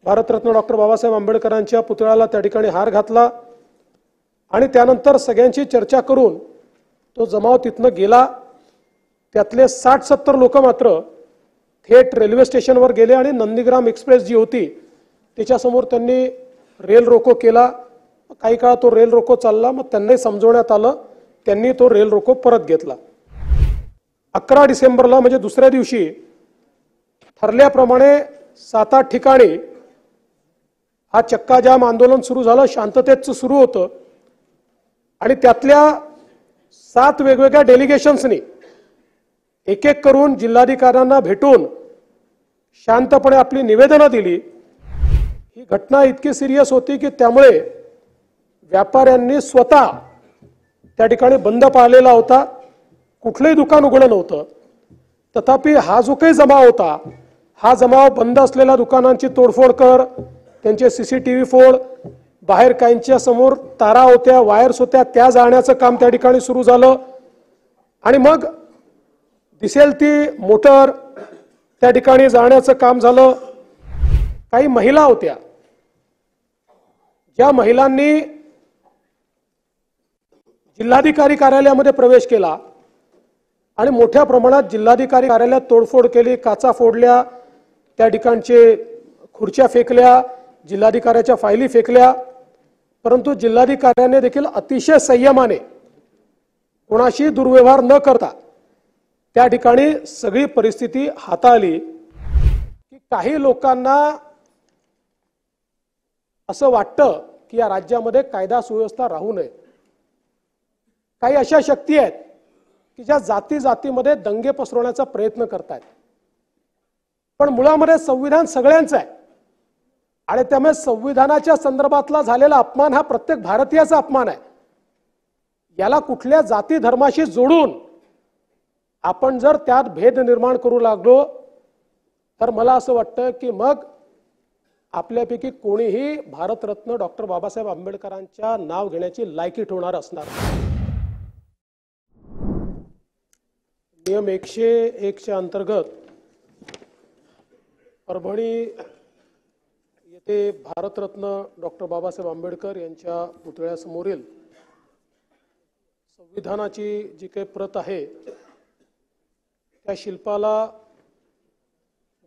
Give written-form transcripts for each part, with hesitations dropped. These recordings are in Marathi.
भारतरत्न डॉक्टर बाबासाहेब आंबेडकरांच्या पुतळ्याला त्या ठिकाणी हार घातला आणि त्यानंतर सगळ्यांची चर्चा करून तो जमाव तिथनं गेला। त्यातले 60-70 लोक मात्र थेट रेल्वे स्टेशनवर गेले आणि नंदीग्राम एक्सप्रेस जी होती त्याच्यासमोर त्यांनी रेल रोको केला। काही काळ तो रेल रोको चालला, मग त्यांनाही समजवण्यात आलं, त्यांनी तो रेल रोको परत घेतला। 11 डिसेंबरला म्हणजे दुसऱ्या दिवशी ठरल्याप्रमाणे 7-8 ठिकाणी हा चक्का जाम आंदोलन सुरू झालं, शांततेत सुरू होतं आणि त्यातल्या 7 वेगवेगळ्या डेलिगेशन्सनी एक एक करून जिल्हाधिकाऱ्यांना भेटून शांतपणे आपली निवेदनं दिली। ही घटना इतकी सिरियस होती की त्यामुळे व्यापाऱ्यांनी स्वतः त्या ठिकाणी बंद पाळलेला होता, कुठलंही दुकान उघडं नव्हतं। तथापि हा जो काही जमाव होता, हा जमाव बंद असलेल्या दुकानांची तोडफोड कर, त्यांचे सीसीटीव्ही फोड, बाहेर काहींच्या समोर तारा होत्या, वायर्स होत्या, त्या जाळण्याचं काम त्या ठिकाणी सुरू झालं आणि मग दिसेल ती मोटर त्या ठिकाणी जाळण्याचं काम झालं। काही महिला होत्या, ज्या महिलांनी जिल्हाधिकारी कार्यालयामध्ये प्रवेश केला आणि मोठ्या प्रमाणात जिल्हाधिकारी कार्यालयात तोडफोड केली, काचा फोडल्या, त्या ठिकाणचे खुर्च्या फेकल्या, जिल्हाधिकाऱ्याच्या फायली फेकल्या। परंतु जिल्हाधिकाऱ्याने देखील अतिशय संयमाने कोणाशी दुर्व्यवहार न करता त्या ठिकाणी सगळी परिस्थिती हाताळली। की काही लोकांना असं वाटतं की या राज्यामध्ये कायदा सुव्यवस्था राहू नये, काही अशा शक्ती आहेत की ज्या जाती जातीमध्ये दंगे पसरवण्याचा प्रयत्न करतात, पण मुळामध्ये संविधान सगळ्यांचं आहे आणि त्यामुळे संविधानाच्या संदर्भातला झालेला अपमान हा प्रत्येक भारतीयाचा अपमान आहे। याला कुठल्या जाती धर्माशी जोडून आपण जर त्यात भेद निर्माण करू लागलो तर मला असं वाटतं की मग आपल्यापैकी कोणीही भारतरत्न डॉक्टर बाबासाहेब आंबेडकरांच्या नाव घेण्याची लायकी ठेवणार असणार। नियम 101 च्या अंतर्गत परभणी येथे भारतरत्न डॉक्टर बाबासाहेब आंबेडकर यांच्या पुतळ्यासमोरील संविधानाची जी काही प्रत आहे त्या शिल्पाला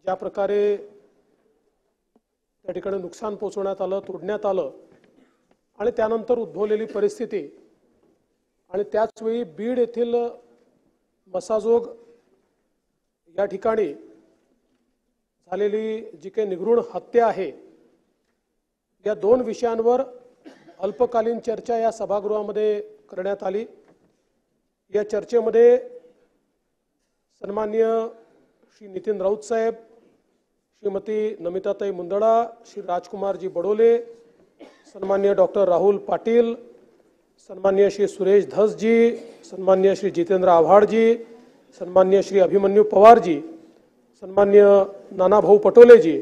ज्या प्रकारे त्या ठिकाणी नुकसान पोहोचवण्यात आलं, तोडण्यात आलं आणि त्यानंतर उद्भवलेली परिस्थिती आणि त्याच वेळी बीड येथील मसाजोग या ठिकाणी झालेली जी काही निगृढ हत्या आहे, या दोन विषयांवर अल्पकालीन चर्चा या सभागृहामध्ये करण्यात आली। या चर्चेमध्ये सन्माननीय श्री नितीन राऊत साहेब, श्रीमती नमिताताई मुंदडा, श्री राजकुमारजी बडोले, सन्माननीय डॉक्टर राहुल पाटील, सन्माननीय श्री सुरेश धस जी, सन्माननीय श्री जितेंद्र आव्हाड जी, सन्माननीय श्री अभिमन्यु पवार जी, सन्माननीय नानाभाऊ पटोले जी,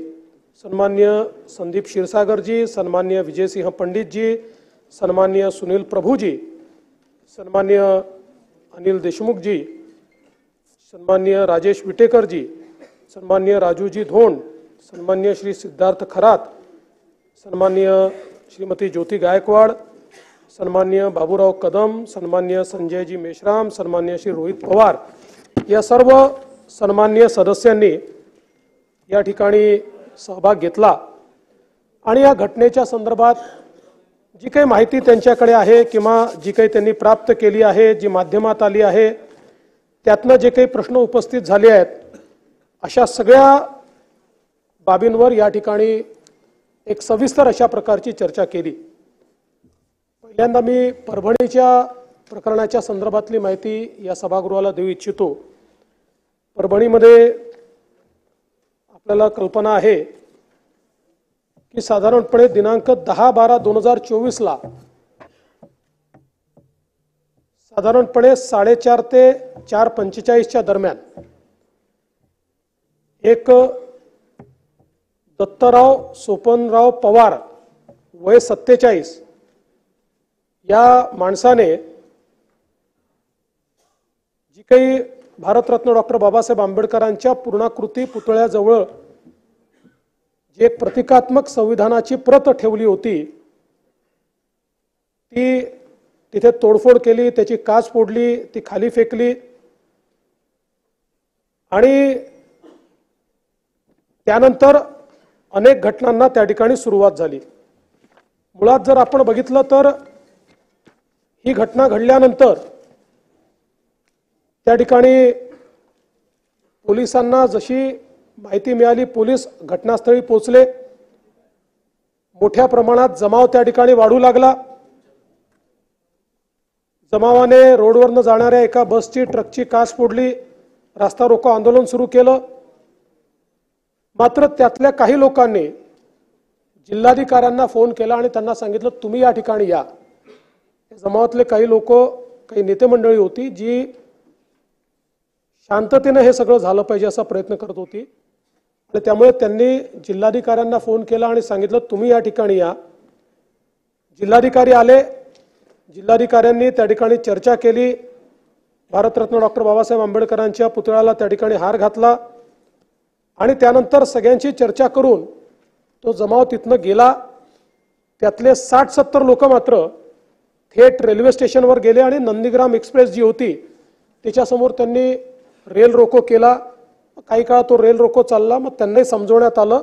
सन्माननीय संदीप क्षीरसागर जी, सन्माननीय विजय सिंह पंडित जी, सन्माननीय सुनील प्रभु जी, सन्माननीय अनिल देशमुख जी, सन्माननीय राजेश विटेकर जी, सन्माननीय राजूजी धोंड, सन्माननीय श्री सिद्धार्थ खरात, सन्माननीय श्रीमती ज्योति गायकवाड़, सन्माननीय बाबूराव कदम, सन्माननीय संजय जी मेश्राम, सन्माननीय श्री रोहित पवार, या सर्व सन्माननीय सदस्यांनी या ठिकाणी सहभाग घेतला आणि या घटनेच्या संदर्भात जी काही माहिती त्यांच्याकडे आहे किंवा जी काही त्यांनी प्राप्त केली आहे, जी माध्यमात आली आहे, त्यातनं जे काही प्रश्न उपस्थित झाले आहेत, अशा सगळ्या बाबींवर या ठिकाणी एक सविस्तर अशा प्रकारची चर्चा केली। पहिल्यांदा मी परभणीच्या प्रकरणाच्या संदर्भातली माहिती या सभागृहाला देऊ इच्छितो। परभणीमध्ये आपल्याला कल्पना आहे की साधारणपणे दिनांक 10/12/2024 ला साधारणपणे 4:30 ते 4:45 च्या दरम्यान एक दत्तराव सोपनराव पवार वय 47 या माणसाने जी काही भारतरत्न डॉक्टर बाबासाहेब आंबेडकरांच्या पूर्णाकृती पुतळ्याजवळ जी एक प्रतिकात्मक संविधानाची प्रत ठेवली होती ती तिथे तोडफोड केली, त्याची काच फोडली, ती खाली फेकली आणि त्यानंतर अनेक घटनांना त्या ठिकाणी सुरुवात झाली। मुळात जर आपण बघितलं तर ही घटना घडल्यानंतर त्या ठिकाणी पोलिसांना जशी माहिती मिळाली, पोलीस घटनास्थळी पोहोचले, मोठ्या प्रमाणात जमाव त्या ठिकाणी वाढू लागला। जमावाने रोडवरनं जाणाऱ्या एका बसची, ट्रकची काच फोडली, रास्ता रोको आंदोलन सुरू केलं। मात्र त्यातल्या काही लोकांनी जिल्हाधिकाऱ्यांना फोन केला आणि त्यांना सांगितलं तुम्ही या ठिकाणी या। जमावातले काही लोक, काही नेते मंडळी होती जी शांततेने हे सगळं झालं पाहिजे असा प्रयत्न करत होती आणि त्यामुळे त्यांनी जिल्हाधिकाऱ्यांना फोन केला आणि सांगितलं तुम्ही या ठिकाणी या। जिल्हाधिकारी आले, जिल्हाधिकाऱ्यांनी त्या ठिकाणी चर्चा केली, भारतरत्न डॉक्टर बाबासाहेब आंबेडकरांच्या पुतळ्याला त्या ठिकाणी हार घातला आणि त्यानंतर सगळ्यांची चर्चा करून तो जमाव तिथनं गेला। त्यातले 60-70 लोक मात्र थेट रेल्वे स्टेशनवर गेले आणि नंदीग्राम एक्सप्रेस जी होती त्याच्यासमोर त्यांनी रेल रोको केला। काही काळ तो रेल रोको चालला, मग त्यांनाही समजवण्यात आलं,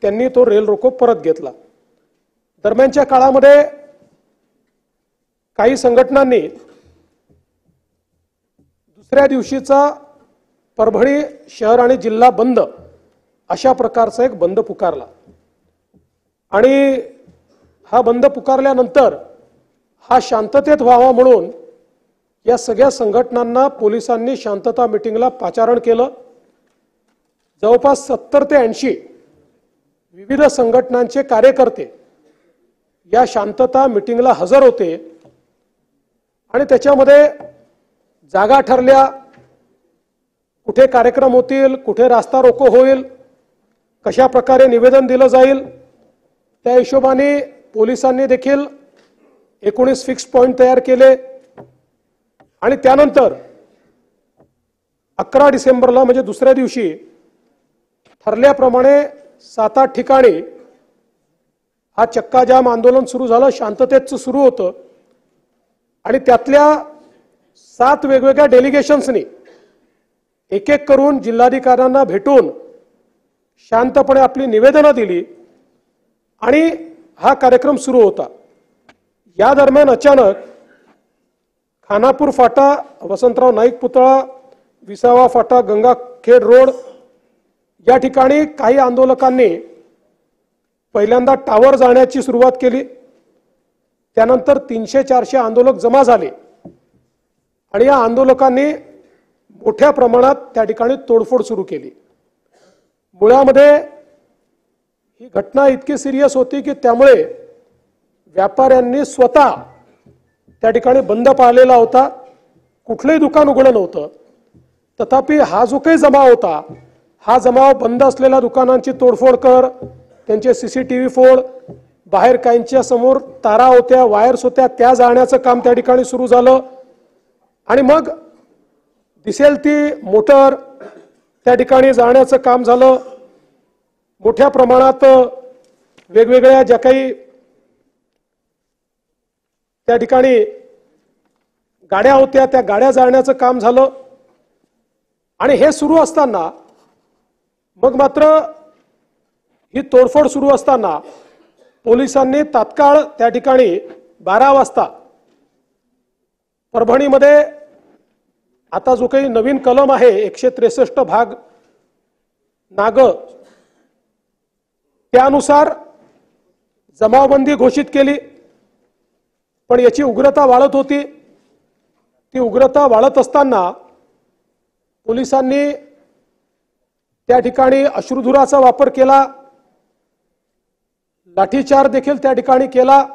त्यांनी तो रेल रोको परत घेतला। दरम्यानच्या काळामध्ये काही संघटनांनी दुसऱ्या दिवशीचा परभणी शहर आणि जिल्हा बंद अशा प्रकारचा एक बंद पुकारला आणि हा बंद पुकारल्यानंतर हा शांततेत व्हावा म्हणून या सगळ्या संघटनांना पोलिसांनी शांतता मीटिंगला पाचारण केलं। जवळपास 70 ते 80 विविध संघटनांचे कार्यकर्ते या शांतता मीटिंगला हजर होते आणि त्याच्यामध्ये जागा ठरल्या, कुठे कार्यक्रम होतील, कुठे रास्ता रोको होईल, कशा प्रकारे निवेदन दिलं जाईल, त्या हिशोबाने पोलिसांनी देखील 19 फिक्स पॉइंट तयार केले आणि त्यानंतर 11 डिसेंबरला म्हणजे दुसऱ्या दिवशी ठरल्याप्रमाणे 7-8 ठिकाणी हा चक्का जाम आंदोलन सुरू झालं, शांततेचं सुरू होतं आणि त्यातल्या 7 वेगवेगळ्या डेलिगेशन्सनी एक एक करून जिल्हाधिकाऱ्यांना भेटून शांतपणे आपली निवेदनं दिली आणि हा कार्यक्रम सुरू होता। या दरम्यान अचानक खानापूर फाटा, वसंतराव नाईक पुतळा, विसावा फाटा, गंगाखेड रोड या ठिकाणी काही आंदोलकांनी पहिल्यांदा टावर जाण्याची सुरुवात केली। त्यानंतर 300-400 आंदोलक जमा झाले आणि या आंदोलकांनी मोठ्या प्रमाणात त्या ठिकाणी तोडफोड सुरू केली। मुळामध्ये ही घटना इतकी सिरियस होती की त्यामुळे व्यापाऱ्यांनी स्वतः त्या ठिकाणी बंद पाळलेला होता, कुठलंही दुकान उघडं नव्हतं। तथापि हा जो काही जमाव होता, हा जमाव बंद असलेल्या दुकानांची तोडफोड कर, त्यांचे CCTV फोड, बाहेर काहींच्या समोर तारा होत्या, वायर्स होत्या, त्या जाळण्याचं काम त्या ठिकाणी सुरू झालं आणि मग दिसेल ती मोटर त्या ठिकाणी जाळण्याचं काम झालं। मोठ्या प्रमाणात वेगवेगळ्या ज्या काही त्या ठिकाणी गाड्या होत्या त्या गाड्या जाळण्याचं काम झालं आणि हे सुरू असताना मग मात्र ही तोडफोड सुरू असताना पोलिसांनी तात्काळ त्या ठिकाणी 12 वाजता परभणीमध्ये आता जो काही नवीन कलम आहे 163 भाग नाग त्यानुसार जमावबंदी घोषित केली। पण याची उग्रता वाढत होती। ती उग्रता वाढत असताना पोलिसांनी त्या ठिकाणी अश्रुधुराचा वापर केला, लाठीचार्ज देखील त्या ठिकाणी केला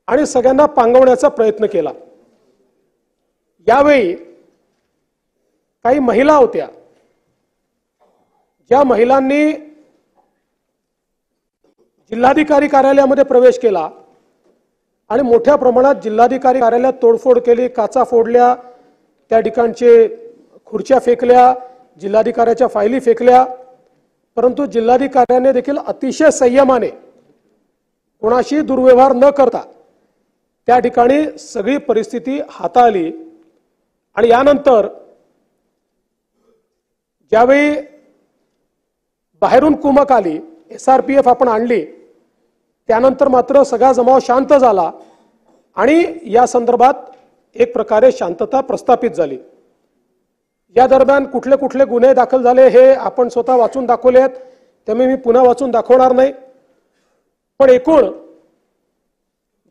आणि सगळ्यांना पांगवण्याचा प्रयत्न केला। यावेळी काही महिला होत्या, ज्या महिलांनी जिल्हाधिकारी कार्यालयामध्ये प्रवेश केला आणि मोठ्या प्रमाणात जिल्हाधिकारी कार्यालयात तोडफोड केली, काचा फोडल्या, त्या ठिकाणचे खुर्च्या फेकल्या, जिल्हाधिकाऱ्याच्या फायली फेकल्या। परंतु जिल्हाधिकाऱ्याने देखील अतिशय संयमाने कोणाशी दुर्व्यवहार न करता त्या ठिकाणी सगळी परिस्थिती हाताळली। आणि यानंतर ज्यावेळी बाहेरून कुमक आली, SRPF आपण आणली, त्यानंतर मात्र सगळा जमाव शांत झाला आणि या संदर्भात एक प्रकारे शांतता प्रस्थापित झाली। या दरम्यान कुठले कुठले गुन्हे दाखल झाले हे आपण स्वतः वाचून दाखवले आहेत, त्यामुळे मी पुन्हा वाचून दाखवणार नाही। पण एकूण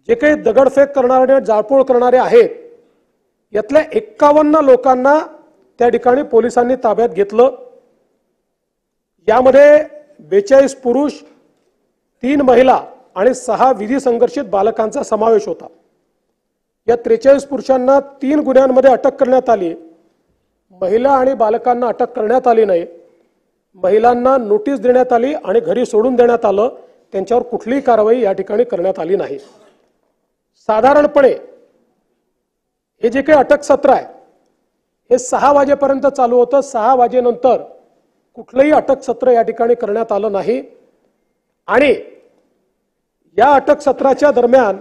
जे काही दगडफेक करणारे, जाळपोळ करणारे आहेत, यातल्या 51 लोकांना त्या ठिकाणी पोलिसांनी ताब्यात घेतलं। यामध्ये 42 पुरुष, 3 महिला आणि 6 विधी संघर्षित बालकांचा समावेश होता। या 43 पुरुषांना 3 गुन्ह्यांमध्ये अटक करण्यात आली। महिला आणि बालकांना अटक करण्यात आली नाही। महिलांना नोटीस देण्यात आली आणि घरी सोडून देण्यात आलं। त्यांच्यावर कुठलीही कारवाई या ठिकाणी करण्यात आली नाही। साधारणपणे हे जे काही अटक सत्र आहे हे 6 वाजेपर्यंत चालू होतं। 6 वाजेनंतर कुठलंही अटक सत्र या ठिकाणी करण्यात आलं नाही। आणि या अटक सत्राच्या दरम्यान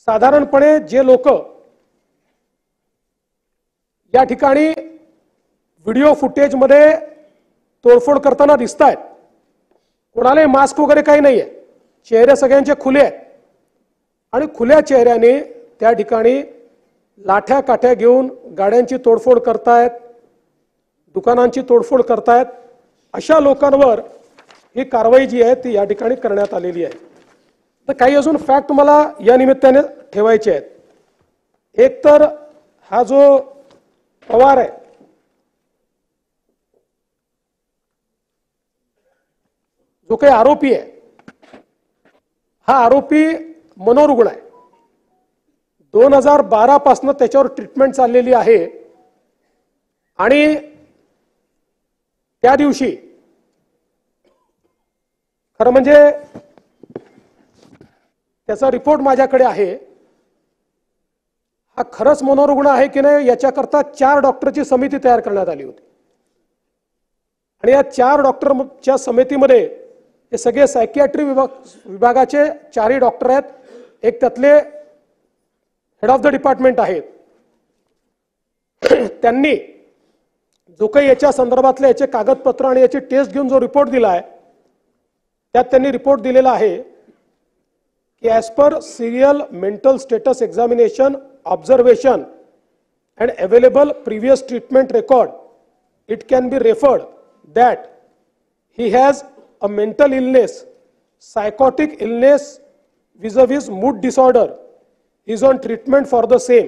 साधारणपणे जे लोक या ठिकाणी व्हिडिओ फुटेजमध्ये तोडफोड करताना दिसत आहेत, कोणालाही मास्क वगैरे काही नाहीये, चेहरे सगळ्यांचे खुले आहेत आणि खुल्या चेहऱ्याने त्या ठिकाणी लाठ्या काठ्या घेऊन गाड्यांची तोडफोड करतायत, दुकानांची तोडफोड करतायत। अशा लोकांवर ही कारवाई जी आहे ती या ठिकाणी करण्यात आलेली आहे। तर काही अजून फॅक्ट मला या निमित्ताने ठेवायचे आहेत। एक तर हा जो पवार आहे, जो काही आरोपी आहे, हा आरोपी मनोरुग्ण आहे। 2012 पासून त्याच्यावर ट्रीटमेंट चाललेली आहे आणि त्या दिवशी खरं म्हणजे त्याचा रिपोर्ट माझ्याकडे आहे। हा खरंच मनोरुग्ण आहे की नाही याच्याकरता 4 डॉक्टरची समिती तयार करण्यात आली होती आणि या 4 डॉक्टरच्या समितीमध्ये हे सगळे सायकियाट्री विभागाचे 4ही डॉक्टर आहेत। एक त्यातले हेड ऑफ द डिपार्टमेंट आहेत। त्यांनी जो काही याच्या संदर्भातले याचे कागदपत्र आणि याची टेस्ट घेऊन जो रिपोर्ट दिला आहे त्यात त्यांनी रिपोर्ट दिलेला आहे की as per serial mental status examination observation and available previous treatment record it can be referred that he has a mental illness, psychotic illness vis-a-vis mood disorder, is on treatment for the same.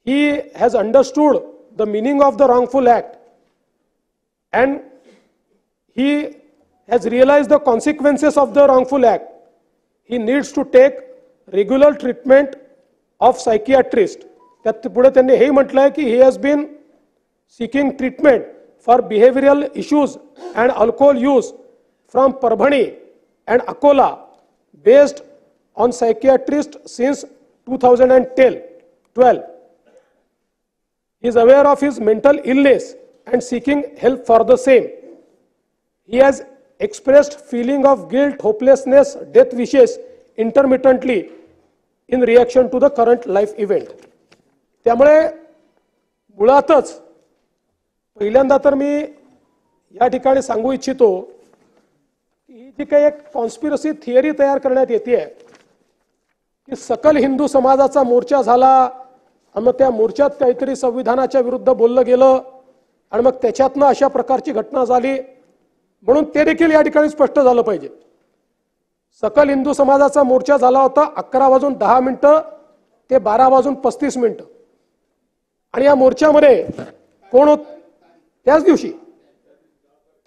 He has understood the meaning of the wrongful act and he has realized the consequences of the wrongful act. He needs to take regular treatment of psychiatrist. त्यात पुढे त्यांनी हे म्हटलंय की he has been seeking treatment for behavioral issues and alcohol use from Parbhani and Akola based on psychiatrist since 2012. He is aware of his mental illness and seeking help for the same. He has expressed feeling of guilt, hopelessness, death wishes intermittently in reaction to the current life event. त्यामुळे मुळातच पहिल्यांदा तर मी या ठिकाणी सांगू इच्छितो की ही जी काही एक कॉन्स्पिरसी थिअरी तयार करण्यात येते की सकल हिंदू समाजाचा मोर्चा झाला आणि मग त्या मोर्चात काहीतरी संविधानाच्या विरुद्ध बोललं गेलं आणि मग त्याच्यातनं अशा प्रकारची घटना झाली, म्हणून ते देखील या ठिकाणी स्पष्ट झालं पाहिजे। सकल हिंदू समाजाचा मोर्चा झाला होता 11:10 ते 12:35 आणि या मोर्चामध्ये कोण होत त्याच दिवशी,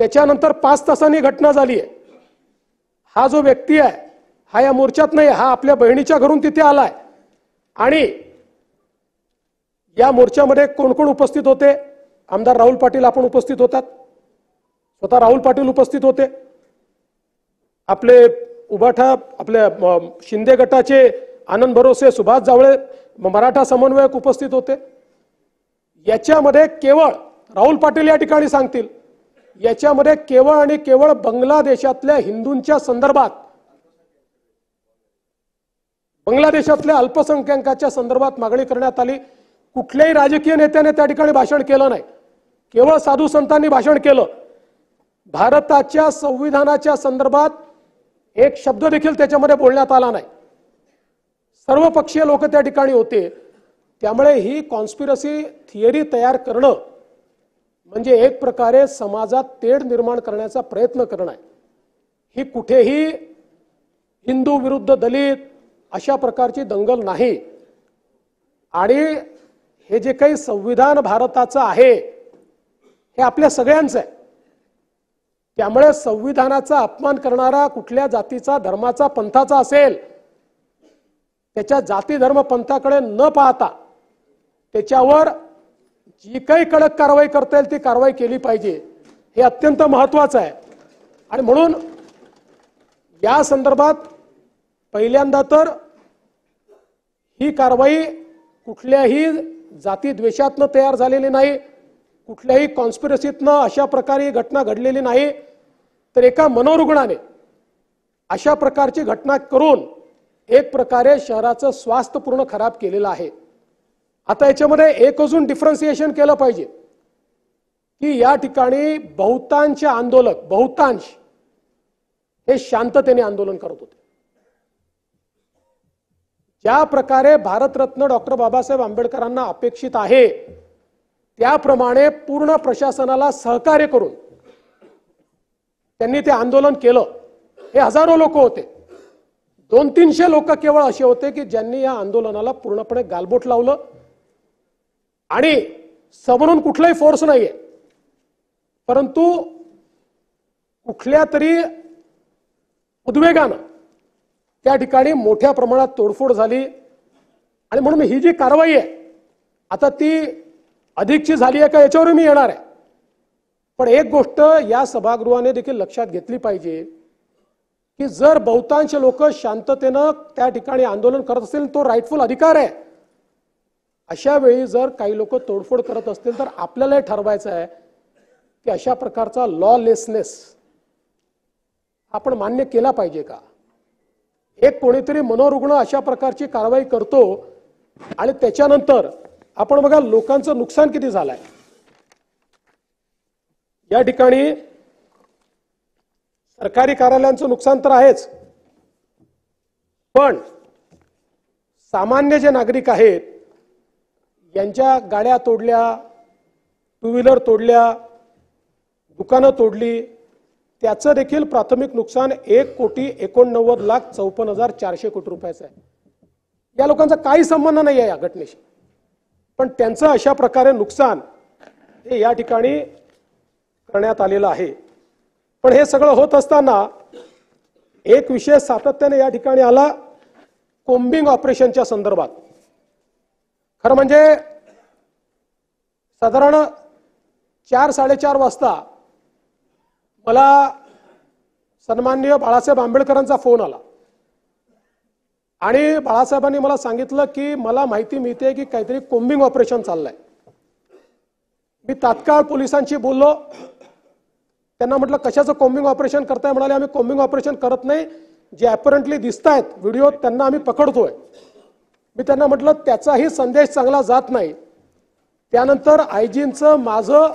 त्याच्यानंतर 5 तासांनी घटना झाली आहे। हा जो व्यक्ती आहे हा या मोर्चात नाही, हा आपल्या बहिणीच्या घरून तिथे आलाय आणि या मोर्चामध्ये कोण कोण उपस्थित होते? आमदार राहुल पाटील आपण उपस्थित होतात, स्वतः राहुल पाटील उपस्थित होते, आपले उभाठा आपल्या शिंदे गटाचे आनंद भरोसे, सुभाष जावळे, मराठा समन्वयक उपस्थित होते। याच्यामध्ये केवळ राहुल पाटील या ठिकाणी सांगतील याच्यामध्ये केवळ आणि केवळ बांगलादेशातल्या हिंदूंच्या संदर्भात, बांगलादेशातल्या अल्पसंख्याकांच्या संदर्भात मागणी करण्यात आली। कुठल्याही राजकीय नेत्याने त्या ठिकाणी भाषण केलं नाही, केवळ साधू संतांनी भाषण केलं। भारताच्या संविधानाच्या संदर्भात एक शब्द देखील त्याच्यामध्ये बोलण्यात आला नाही। सर्वपक्षीय लोक त्या ठिकाणी होते। त्यामुळे ही कॉन्स्पिरसी थिअरी तयार करणं म्हणजे एक प्रकारे समाजात तेढ निर्माण करण्याचा प्रयत्न करणं आहे। ही कुठेही हिंदू विरुद्ध दलित अशा प्रकारची दंगल नाही। आणि हे जे काही संविधान भारताचं आहे हे आपल्या सगळ्यांचं आहे। त्यामुळे संविधानाचा अपमान करणारा कुठल्या जातीचा, धर्माचा, पंथाचा असेल, त्याच्या जाती धर्म पंथाकडे न पाहता त्याच्यावर जी काही कडक कारवाई करता येईल ती कारवाई केली पाहिजे, हे अत्यंत महत्त्वाचं आहे। आणि म्हणून या संदर्भात पहिल्यांदा तर ही कारवाई कुठल्याही जाती द्वेषातनं तयार झालेली नाही, कुठल्याही कॉन्स्पिरसीतनं अशा प्रकारे घटना घडलेली नाही, तर एका मनोरुग्णाने अशा प्रकारची घटना करून एक प्रकारे शहराचं स्वास्थ्य पूर्ण खराब केलेलं आहे। आता याच्यामध्ये एक अजून डिफरन्सिएशन केलं पाहिजे की या ठिकाणी बहुतांश आंदोलक, बहुतांश हे शांततेने आंदोलन करत होते। ज्या प्रकारे भारतरत्न डॉक्टर बाबासाहेब आंबेडकरांना अपेक्षित आहे त्याप्रमाणे पूर्ण प्रशासनाला सहकार्य करून त्यांनी ते आंदोलन केलं। हे हजारो लोक होते, 200-300 लोक केवळ असे होते की ज्यांनी या आंदोलनाला पूर्णपणे गालबोट लावलं आणि समोरून कुठलाही फोर्स नाहीये, परंतु कुठल्या तरी उद्वेगानं त्या ठिकाणी मोठ्या प्रमाणात तोडफोड झाली। आणि म्हणून ही जी कारवाई आहे आता ती अधिकची झाली आहे का याच्यावर मी येणार आहे। पण एक गोष्ट या सभागृहाने देखील लक्षात घेतली पाहिजे की जर बहुतांश लोक शांततेनं त्या ठिकाणी आंदोलन करत असतील तो राईटफुल अधिकार आहे। अशा वेळी जर काही लोक तोडफोड करत असतील तर आपल्याला ठरवायचं आहे की अशा प्रकारचा लॉलेसनेस आपण मान्य केला पाहिजे का। एक कोणीतरी मनोरुग्ण अशा प्रकारची कारवाई करतो आणि त्याच्यानंतर आपण बघा लोकांचं नुकसान किती झालंय। या ठिकाणी सरकारी कार्यालयांचं नुकसान तर आहेच, पण सामान्य जे नागरिक आहेत यांच्या गाड्या तोडल्या, टू व्हीलर तोडल्या, दुकानं तोडली, त्याचं देखील प्राथमिक नुकसान 1,89,54,400 कोटी रुपयाचं आहे। या लोकांचा काही संबंध नाही आहे या घटनेशी, पण त्यांचं अशा प्रकारे नुकसान हे या ठिकाणी करण्यात आलेलं आहे। पण हे सगळं होत असताना एक विषय सातत्याने या ठिकाणी आला, कोम्बिंग ऑपरेशनच्या संदर्भात। खरं म्हणजे साधारण 4-4:30 वाजता मला सन्माननीय बाळासाहेब आंबेडकरांचा फोन आला आणि बाळासाहेबांनी मला सांगितलं की मला माहिती मिळते की काहीतरी कोम्बिंग ऑपरेशन चाललंय। मी तात्काळ पोलिसांशी बोललो, त्यांना म्हटलं कशाचं कोम्बिंग ऑपरेशन करताय। म्हणाले आम्ही कोम्बिंग ऑपरेशन करत नाही, जे अपरंटली दिसतायत व्हिडिओ त्यांना आम्ही पकडतोय। मी त्यांना म्हटलं त्याचाही संदेश चांगला जात नाही। त्यानंतर आयजींचं, माझं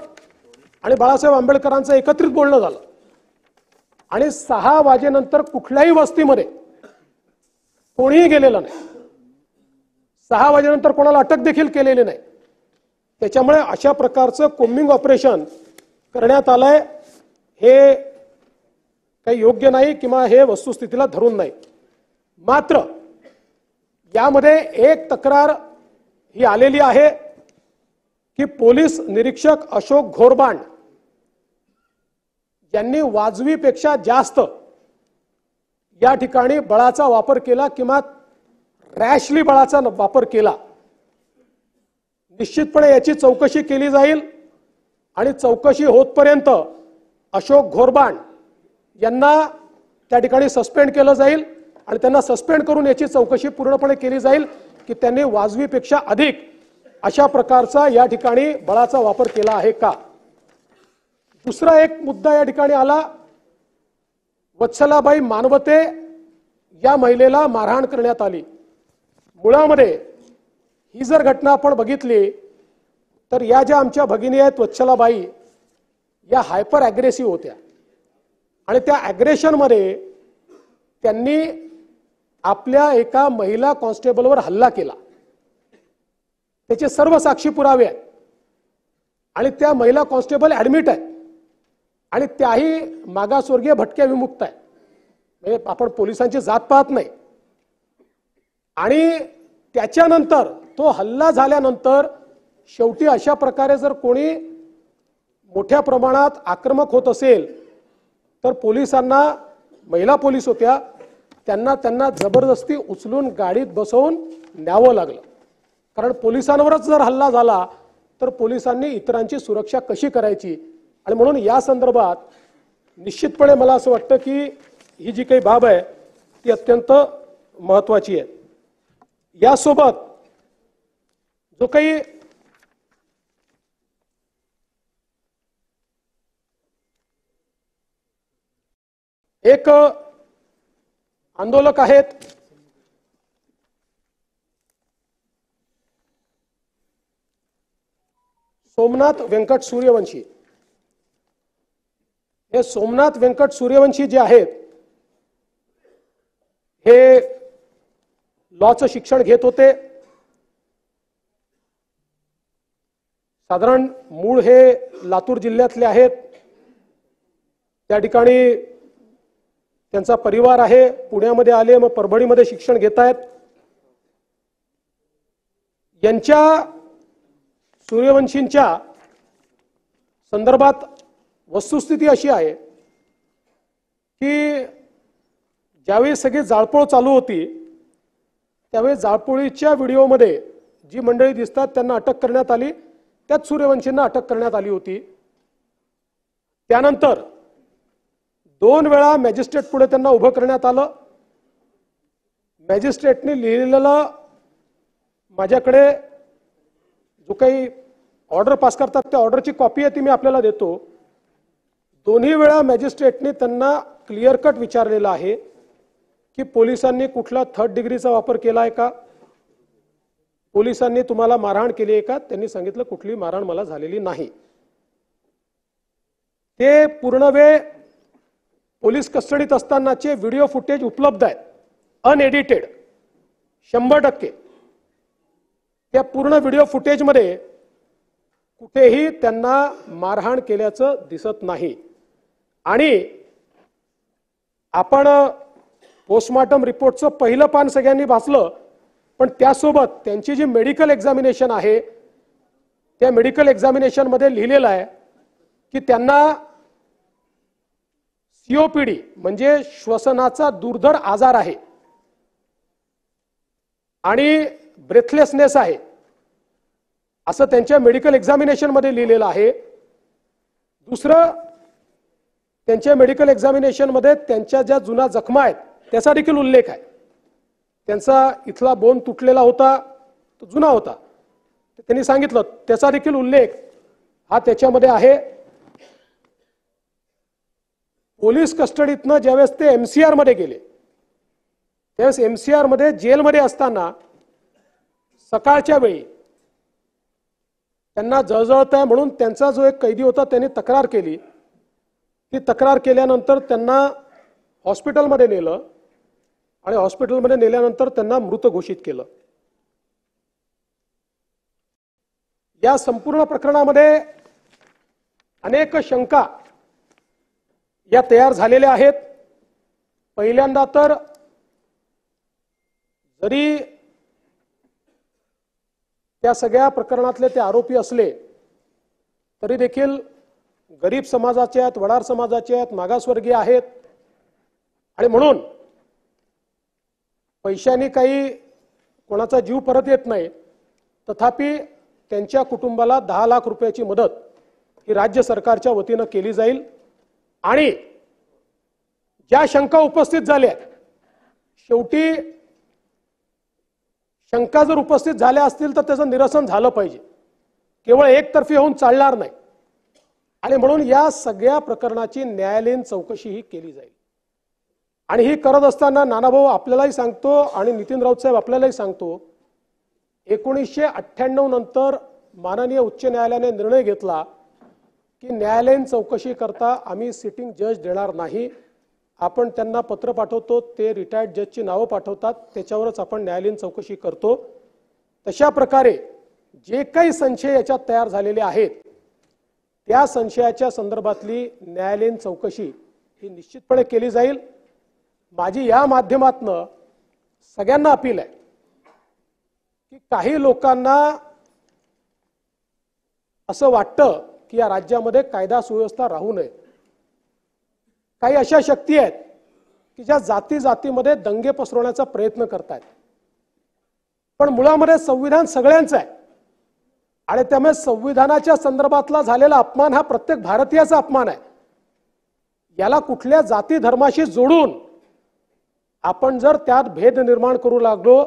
आणि बाळासाहेब आंबेडकरांचं एकत्रित बोलणं झालं आणि 6 वाजेनंतर कुठल्याही वस्तीमध्ये कोणीही गेलेलं नाही। 6 वाजेनंतर कोणाला अटक देखील केलेली नाही। त्याच्यामुळे अशा प्रकारचं कोम्बिंग ऑपरेशन करण्यात आलंय हे काही योग्य नाही किंवा हे वस्तुस्थितीला धरून नाही। मात्र यामध्ये एक तक्रार ही आलेली आहे की पोलीस निरीक्षक अशोक घोरबांड यांनी वाजवीपेक्षा जास्त या ठिकाणी बळाचा वापर केला किंवा रॅशली बळाचा वापर केला। निश्चितपणे याची चौकशी केली जाईल आणि चौकशी होतपर्यंत अशोक घोरबांड यांना त्या ठिकाणी सस्पेंड केलं जाईल आणि त्यांना सस्पेंड करून याची चौकशी पूर्णपणे केली जाईल की त्यांनी वाजवीपेक्षा अधिक अशा प्रकारचा या ठिकाणी बळाचा वापर केला आहे का। दुसरा एक मुद्दा या ठिकाणी आला, वत्सलाबाई मानवते या महिलेला मारहाण करण्यात आली। मुळामध्ये ही जर घटना आपण बघितली तर या ज्या आमच्या भगिनी आहेत वत्सलाबाई, या हायपर ॲग्रेसिव्ह होत्या आणि त्या ॲग्रेशन मध्ये त्यांनी आपल्या एका महिला कॉन्स्टेबलवर हल्ला केला। त्याचे सर्व साक्षी पुरावे आहेत आणि त्या महिला कॉन्स्टेबल ॲडमिट आहेत आणि त्याही मागासवर्गीय भटक्या विमुक्त आहेत। म्हणजे आपण पोलिसांची जात पाहत नाही। आणि त्याच्यानंतर तो हल्ला झाल्यानंतर शेवटी अशा प्रकारे जर कोणी मोठ्या प्रमाणात आक्रमक होत असेल तर पोलिसांना, महिला पोलीस होत्या, त्यांना जबरदस्ती उचलून गाडीत बसवून न्यावं लागलं। कारण पोलिसांवरच जर हल्ला झाला तर पोलिसांनी इतरांची सुरक्षा कशी करायची, आणि म्हणून या संदर्भात निश्चितपणे मला असं वाटतं की ही जी काही बाब आहे ती अत्यंत महत्त्वाची आहे। यासोबत जो काही एक आंदोलक आहेत सोमनाथ व्यंकट सूर्यवंशी, हे सोमनाथ व्यंकट सूर्यवंशी जे आहेत हे लॉचं शिक्षण घेत होते। साधारण मूळ हे लातूर जिल्ह्यातले आहेत। त्या ठिकाणी त्यांचा परिवार आहे, पुण्यामध्ये आले, मग परभणीमध्ये शिक्षण घेत आहेत। यांच्या सूर्यवंशींच्या संदर्भात वस्तुस्थिती अशी आहे की ज्यावेळी सगळी जाळपोळ चालू होती त्यावेळी जाळपोळीच्या व्हिडिओमध्ये जी मंडळी दिसतात त्यांना अटक करण्यात आली, त्यात सूर्यवंशींना अटक करण्यात आली होती। त्यानंतर 2 वेळा मॅजिस्ट्रेट पुढे त्यांना उभं करण्यात आलं। मॅजिस्ट्रेटने लिहिलेलं माझ्याकडे जो काही ऑर्डर पास करतात त्या ऑर्डरची कॉपी आहे ती मी आपल्याला देतो। दोन्ही वेळा मॅजिस्ट्रेटने त्यांना क्लिअर कट विचारलेलं आहे की पोलिसांनी कुठला 3rd डिग्रीचा वापर केला आहे का, पोलिसांनी तुम्हाला मारहाण केली आहे का। त्यांनी सांगितलं कुठली मारहाण मला झालेली नाही। ते पूर्ण वेळ पोलीस कस्टडीत असतानाचे व्हिडिओ फुटेज उपलब्ध आहेत, अनएडिटेड 100%। त्या पूर्ण व्हिडिओ फुटेजमध्ये कुठेही त्यांना मारहाण केल्याचं दिसत नाही। आणि आपण पोस्टमॉर्टम रिपोर्टचं पहिलं पान सगळ्यांनी वाचलं, पण त्यासोबत त्यांची जी मेडिकल एक्झामिनेशन आहे त्या मेडिकल एक्झामिनेशन मध्ये लिहिलेलं आहे की त्यांना COPD म्हणजे श्वसनाचा दुर्धर आजार आहे आणि ब्रेथलेसनेस आहे, असं त्यांच्या मेडिकल एक्झामिनेशन मध्ये लिहिलेलं आहे। दुसरं, त्यांच्या मेडिकल एक्झामिनेशन मध्ये त्यांच्या ज्या जुना जखमा आहेत त्याचा देखील उल्लेख आहे। त्यांचा इथला बोन तुटलेला होता, तो जुना होता, त्यांनी सांगितलं त्याचा देखील उल्लेख हा त्याच्यामध्ये आहे। पोलीस कस्टडीतनं ज्यावेळेस ते MCR मध्ये गेले त्यावेळेस MCR मध्ये जेलमध्ये असताना सकाळच्या वेळी त्यांना जळजळत आहे म्हणून त्यांचा जो एक कैदी होता त्याने तक्रार केली। ती तक्रार केल्यानंतर त्यांना हॉस्पिटलमध्ये नेलं आणि हॉस्पिटलमध्ये नेल्यानंतर त्यांना मृत घोषित केलं। या संपूर्ण प्रकरणामध्ये अनेक शंका या तयार झालेल्या आहेत। पहिल्यांदा तर जरी त्या सगळ्या प्रकरणातले ते आरोपी असले तरी देखील गरीब समाजाचे आहेत, वडार समाजाचे आहेत, मागासवर्गीय आहेत आणि म्हणून पैशाने काही कोणाचा जीव परत येत नाही। तथापि त्यांच्या कुटुंबाला 10 लाख रुपयाची मदत ही राज्य सरकारच्या वतीने केली जाईल। आणि ज्या शंका उपस्थित झाल्या शेवटी शंका जर उपस्थित झाल्या असतील तर त्याचं निरसन झालं पाहिजे, केवळ एकतर्फी होऊन चालणार नाही। आणि म्हणून या सगळ्या प्रकरणाची न्यायालयीन चौकशी ही केली जाईल. आणि ही करत असताना नानाभाऊ आपल्यालाही सांगतो आणि नितीन राऊत साहेब आपल्यालाही सांगतो, 1998 नंतर माननीय उच्च न्यायालयाने निर्णय घेतला की न्यायालयीन चौकशी करता आम्ही सिटिंग जज देणार नाही. आपण त्यांना पत्र पाठवतो, ते रिटायर्ड जजची नावं पाठवतात, त्याच्यावरच आपण न्यायालयीन चौकशी करतो. तशा प्रकारे जे काही संशय याच्यात तयार झालेले आहेत त्या संशयाच्या संदर्भातली न्यायालयीन चौकशी ही निश्चितपणे केली जाईल. माझी या माध्यमातनं सगळ्यांना अपील आहे की काही लोकांना असं वाटतं की या राज्यामध्ये कायदा सुव्यवस्था राहू नये. काही अशा शक्ती आहेत की ज्या जाती जातीमध्ये दंगे पसरवण्याचा प्रयत्न करतात. पण मुळामध्ये संविधान सगळ्यांचं आहे आणि त्यामुळे संविधानाच्या संदर्भातला झालेला अपमान हा प्रत्येक भारतीयाचा अपमान आहे. याला कुठल्या जाती धर्माशी जोडून आपण जर त्यात भेद निर्माण करू लागलो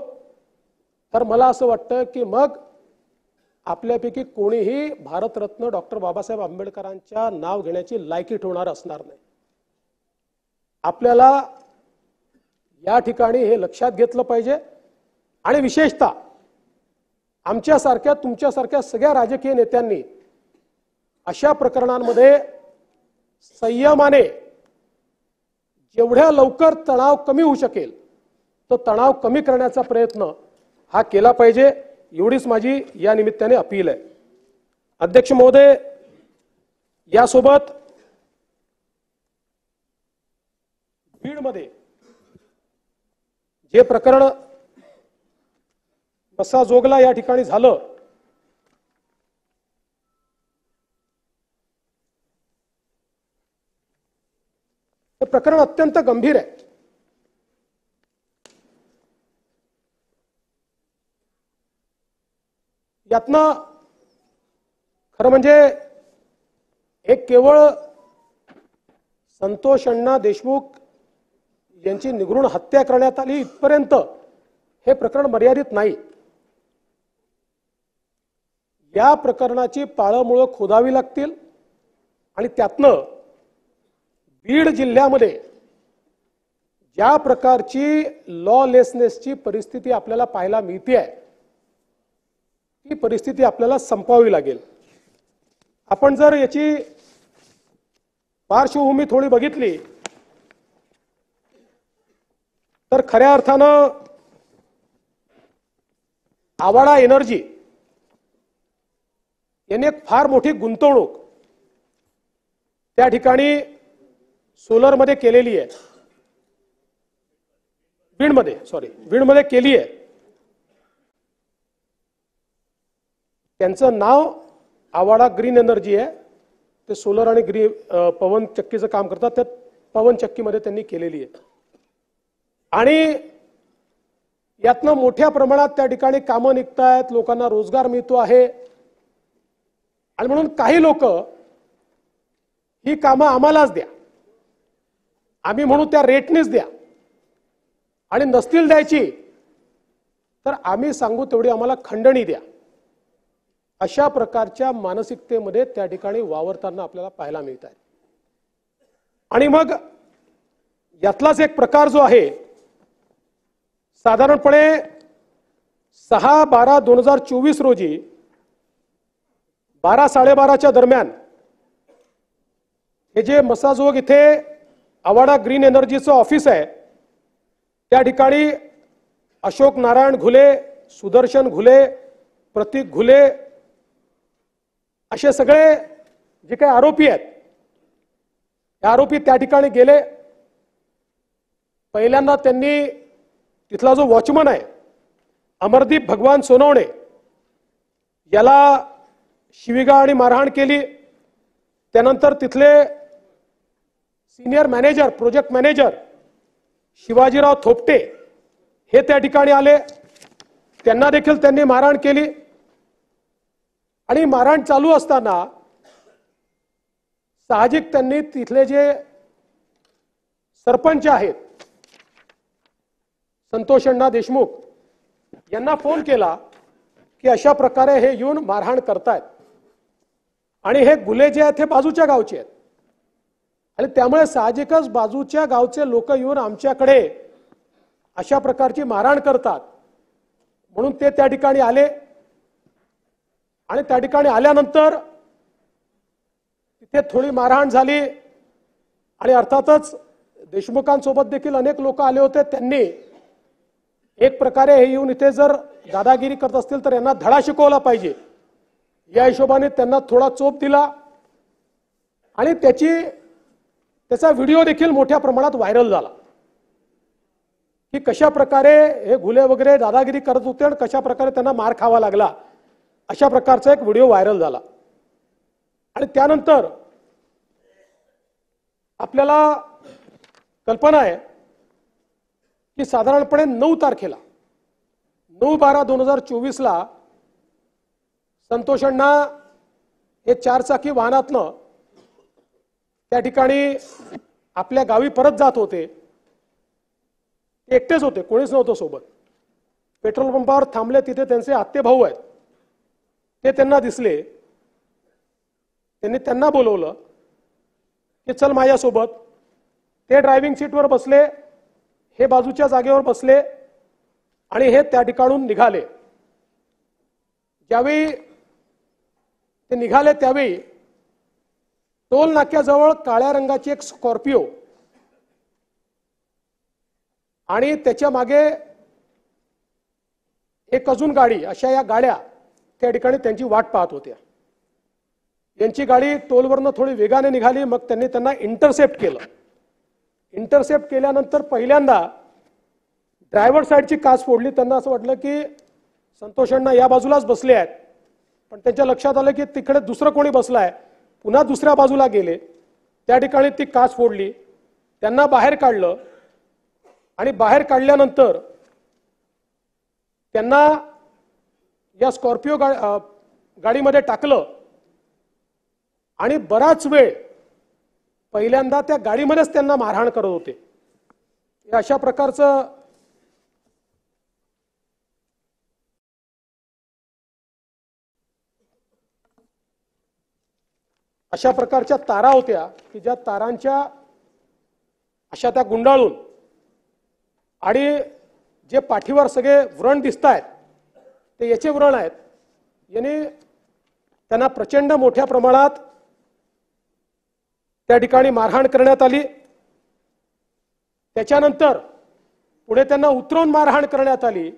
तर मला असं वाटतं की मग आपल्यापैकी कोणीही भारतरत्न डॉक्टर बाबासाहेब आंबेडकरांच्या नाव घेण्याची लायकी ठेवणार असणार नाही. आपल्याला या ठिकाणी हे लक्षात घेतलं पाहिजे आणि विशेषतः आमच्यासारख्या तुमच्यासारख्या सगळ्या राजकीय नेत्यांनी अशा प्रकरणांमध्ये संयमाने जेवढ्या लवकर तणाव कमी होऊ शकेल तो तणाव कमी करण्याचा प्रयत्न हा केला पाहिजे. एवढीच माझी या निमित्ताने अपील आहे. अध्यक्ष महोदय, यासोबत बीडमध्ये जे प्रकरण मस्साजोगला या ठिकाणी झालं, ते प्रकरण अत्यंत गंभीर आहे. यातनं खरं म्हणजे एक केवळ संतोष अण्णा देशमुख यांची निगृण हत्या करण्यात आली इथपर्यंत हे प्रकरण मर्यादित नाही. या प्रकरणाची पाळंमुळं खोदावी लागतील आणि त्यातनं बीड जिल्ह्यामध्ये ज्या प्रकारची लॉलेसनेसची परिस्थिती आपल्याला पाहायला मिळते आहे ती परिस्थिती आपल्याला संपवावी लागेल. आपण जर याची पार्श्वभूमी थोडी बघितली तर खऱ्या अर्थानं आवाडा एनर्जी यांनी एक फार मोठी गुंतवणूक त्या ठिकाणी सोलरमध्ये केलेली आहे. बीडमध्ये केली आहे. त्यांचं नाव आवाडा ग्रीन एनर्जी आहे. ते सोलर आणि पवन चक्कीचं काम करतात. त्या पवन चक्कीमध्ये त्यांनी केलेली आहे आणि यातनं मोठ्या प्रमाणात त्या ठिकाणी कामं निघतायत, लोकांना रोजगार मिळतो आहे. आणि म्हणून काही लोक ही कामं आम्हालाच द्या, आम्ही म्हणू त्या रेटनेच द्या आणि नसतील द्यायची तर आम्ही सांगू तेवढी आम्हाला खंडणी द्या, अशा प्रकारच्या मानसिकतेमध्ये त्या ठिकाणी वावरताना आपल्याला पाहायला मिळत आहे. आणि मग यातलाच एक प्रकार जो आहे, साधारणपणे 6/12/2024 रोजी 12-12:30च्या दरम्यान हे जे मसाजोग इथे आवाडा ग्रीन एनर्जीचं ऑफिस आहे त्या ठिकाणी अशोक नारायण घुले, सुदर्शन घुले, प्रतीक घुले असे सगळे जे काही आरोपी आहेत ते आरोपी त्या ठिकाणी गेले. पहिल्यांदा त्यांनी तिथला जो वॉचमन आहे अमरदीप भगवान सोनवणे याला शिवीगाळ आणि मारहाण केली. त्यानंतर तिथले senior manager, project manager Shivajirao Thopte हे त्या ठिकाणी आले. त्यांना देखील त्यांनी मारहाण केली आणि मारहाण चालू असताना साहजिक त्यांनी तिथले जे सरपंच आहेत संतोष अण्णा देशमुख यांना फोन केला की अशा प्रकारे हे येऊन मारहाण करतायत आणि हे गुन्हे जे आहेत हे बाजूच्या गावचे आहेत आणि त्यामुळे साहजिकच बाजूच्या गावचे लोक येऊन आमच्याकडे अशा प्रकारची मारहाण करतात म्हणून ते त्या ठिकाणी आले आणि त्या ठिकाणी आल्यानंतर तिथे थोडी मारहाण झाली आणि अर्थातच देशमुखांसोबत देखील अनेक लोक आले होते. त्यांनी एक प्रकारे हे येऊन इथे जर दादागिरी करत असतील तर यांना धडा शिकवला पाहिजे या हिशोबाने त्यांना थोडा चोप दिला आणि त्याचा व्हिडिओ देखील मोठ्या प्रमाणात व्हायरल झाला की कशा प्रकारे हे गुन्हे वगैरे दादागिरी करत होते आणि कशा प्रकारे त्यांना मार खावा लागला अशा प्रकारचा एक व्हिडिओ व्हायरल झाला. आणि त्यानंतर आपल्याला कल्पना आहे की साधारणपणे 9 तारखेला 9/12/2024 संतोष अण्णा हे 4 चाकी वाहनातनं त्या ठिकाणी आपल्या गावी परत जात होते. ते एकटेच होते, कोणीच नव्हतं सोबत. पेट्रोल पंपावर थांबले, तिथे त्यांचे आत्ते भाऊ आहेत ते त्यांना दिसले. त्यांनी त्यांना बोलवलं की चल माझ्यासोबत. ते ड्रायव्हिंग सीटवर बसले, हे बाजूच्या जागेवर बसले आणि हे त्या ठिकाणून निघाले. ज्यावेळी ते निघाले त्यावेळी टोल नाक्याजवळ काळ्या रंगाची एक स्कॉर्पिओ आणि त्याच्या मागे एक अजून गाडी, अशा या गाड्या त्या ठिकाणी त्यांची वाट पाहत होत्या. यांची गाडी टोलवरनं थोडी वेगाने निघाली. मग त्यांनी त्यांना इंटरसेप्ट केलं. इंटरसेप्ट केल्यानंतर पहिल्यांदा ड्रायव्हर साईडची काच फोडली. त्यांना असं वाटलं की संतोष अण्णा या बाजूलाच बसले आहेत, पण त्यांच्या लक्षात आलं की तिकडे दुसरं कोणी बसलाय. पुन्हा दुसऱ्या बाजूला गेले, त्या ठिकाणी ती काच फोडली. त्यांना बाहेर काढलं आणि बाहेर काढल्यानंतर त्यांना या स्कॉर्पिओ गाडीमध्ये टाकलं आणि बराच वेळ पहिल्यांदा त्या गाडीमध्येच त्यांना मारहाण करत होते. अशा प्रकारचं अशा प्रकारच्या तारा होत्या की ज्या तारांच्या अशा त्या गुंडाळून आणि जे पाठीवर सगळे व्रण दिसत आहेत ते याचे व्रण आहेत. याने त्यांना प्रचंड मोठ्या प्रमाणात त्या ठिकाणी मारहाण करण्यात आली. त्याच्यानंतर पुढे त्यांना उतरवून मारहाण करण्यात आली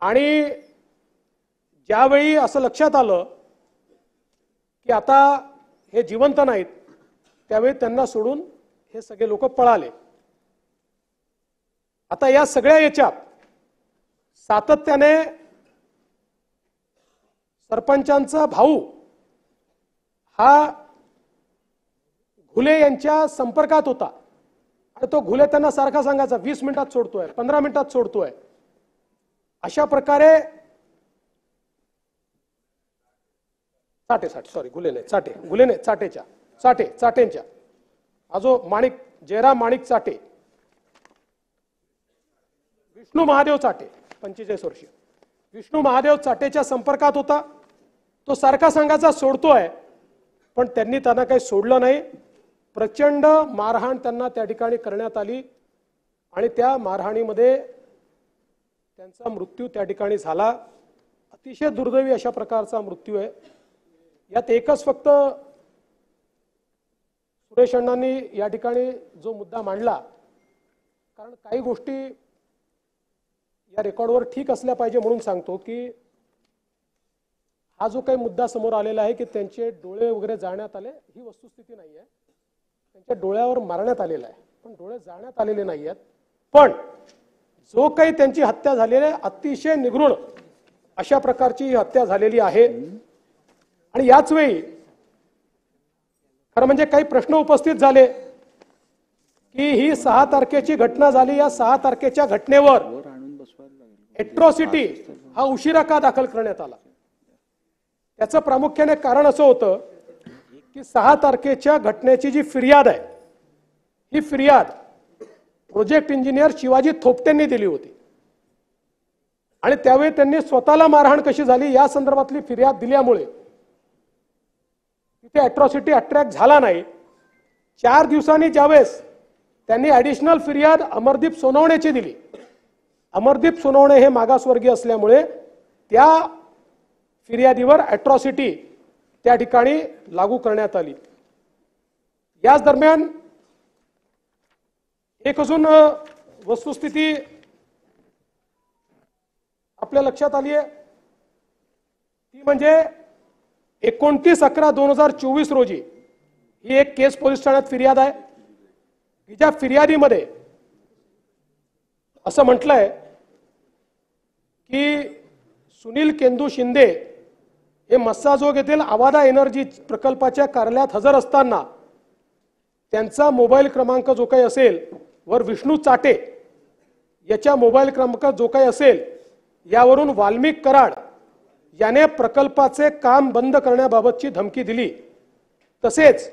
आणि ज्यावेळी असं लक्षात आलं की आता हे जिवंत नाहीत त्यावेळी त्यांना सोडून हे सगळे लोक पळाले. आता या सगळ्या याच्यात सातत्याने सरपंचांचा भाऊ हा घुले यांच्या संपर्कात होता आणि तो घुले त्यांना सारखा सांगायचा 20 मिनिटात सोडतोय, 15 मिनिटात सोडतोय. अशा प्रकारे चाटेंच्या आजो माणिक जयराम माणिक चाटे, विष्णू महादेव चाटे 45 वर्षीय विष्णू महादेव चाटेच्या संपर्कात होता. तो सारखा सांगायचा सोडतोय, पण त्यांनी त्यांना काही सोडलं नाही. प्रचंड मारहाण त्यांना त्या ठिकाणी करण्यात आली आणि त्या मारहाणीमध्ये त्यांचा मृत्यू त्या ठिकाणी झाला. अतिशय दुर्दैवी अशा प्रकारचा मृत्यू आहे. यात एकच फक्त सुरेश अण्णांनी या ठिकाणी जो मुद्दा मांडला, कारण काही गोष्टी या रेकॉर्डवर ठीक असल्या पाहिजे म्हणून सांगतो की हा जो काही मुद्दा समोर आलेला आहे की त्यांचे डोळे वगैरे जाळण्यात आले, ही वस्तुस्थिती नाही आहे. त्यांच्या डोळ्यावर मारण्यात आलेला आहे, पण डोळे जाळण्यात आलेले नाही आहेत. पण जो काही त्यांची हत्या झालेली आहे अतिशय निगृढ अशा प्रकारची ही हत्या झालेली आहे. आणि याच वेळी खरं म्हणजे काही प्रश्न उपस्थित झाले की ही 6 तारखेची घटना झाली. या 6 तारखेच्या घटनेवर एट्रॉसिटी हा उशिरा का दाखल करण्यात आला? त्याचं प्रामुख्याने कारण असं होतं की 6 तारखेच्या घटनेची जी फिर्याद आहे, ही फिर्याद प्रोजेक्ट इंजिनियर शिवाजी थोपटेंनी दिली होती आणि त्यावेळी त्यांनी स्वतःला मारहाण कशी झाली या संदर्भातली फिर्याद दिल्यामुळे तिथे अॅट्रॉसिटी अट्रॅक्ट झाला नाही. 4 दिवसांनी ज्यावेळेस त्यांनी ॲडिशनल फिर्याद अमरदीप सोनवणेची दिली, अमरदीप सोनवणे हे मागासवर्गीय असल्यामुळे त्या फिर्यादीवर अॅट्रॉसिटी त्या ठिकाणी लागू करण्यात आली. याच दरम्यान एक अजून वस्तुस्थिती आपल्या लक्षात आली आहे, ती म्हणजे 29/11/2024 रोजी ही एक केस पोलीस ठाण्यात फिर्याद आहे. ज्या फिर्यादीमध्ये असं म्हटलंय की सुनील केंदू शिंदे हे मस्साजोग येथील आवादा एनर्जी प्रकल्पाच्या कार्यालयात हजर असताना त्यांचा मोबाईल क्रमांक जो काही असेल वर विष्णू चाटे याच्या मोबाईल क्रमांक जो काही असेल यावरून वाल्मिक कराड याने प्रकल्पाचे काम बंद करण्याबाबतची धमकी दिली. तसेच